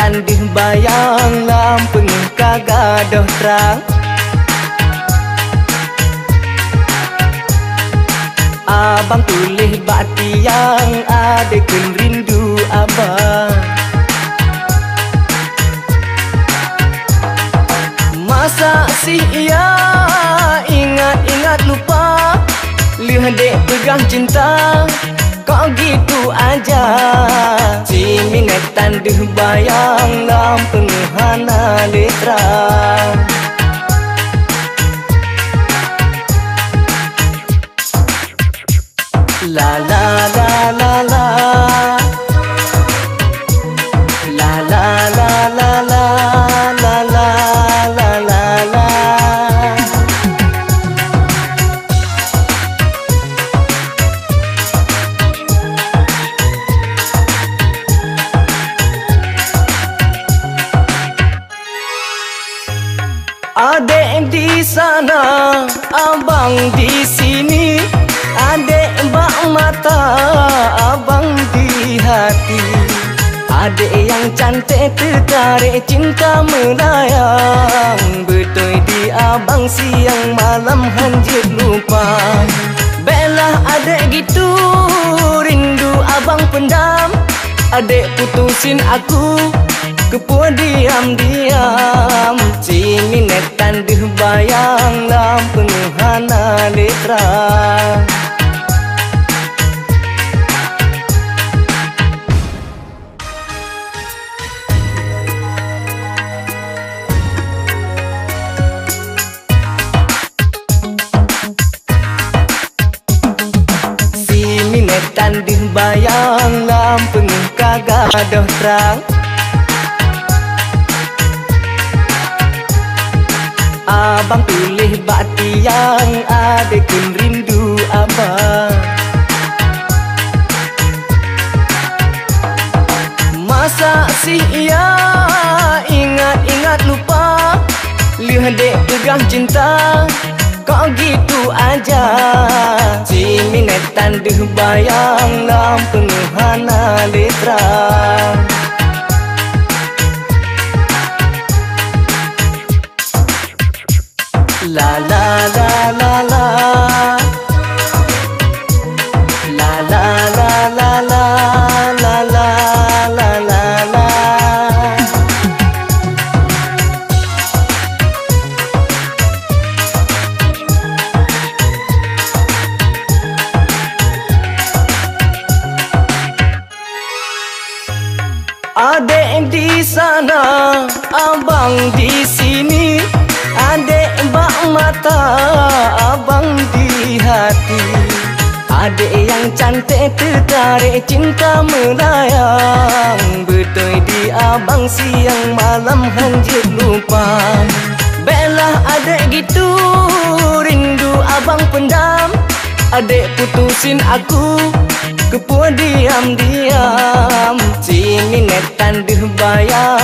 tandih bayang lampeng kagadah terang. Abang tulis bati yang adekan rindu abang. Masa si ia ingat-ingat lupa, lihat dek pegang cinta, kok gitu aja. Si minat tandih bayang lampeng hana letra. La la la la la, la la la la la, la la la la la. Adek di sana, abang di sini. Adek bak mata, abang di hati. Adek yang cantik tertarik cinta melayang. Betul di abang siang malam hanjit lupa. Belah adek gitu rindu abang pendam. Adek putusin aku kepuas diam-diam. Si minat tandih bayang lampeng hana letra. Si minat tandih bayang lampeng kagadah terang. Abang tulis bati yang adekan rindu abang. Masa si ia ingat-ingat lupa, lihat dek pegang cinta, kok gitu aja. Si minat tandih bayang lampeng hana letra. La la la la la, la la la la la, la la la la la. Adek di sana, abang di sini. Adek bak mata, abang di hati. Adek yang cantik tertarik cinta melayang. Betul di abang siang malam hanjit lupa. Belah adek gitu rindu abang pendam. Adek putusin aku kepuas diam-diam. Si minat tandih bayang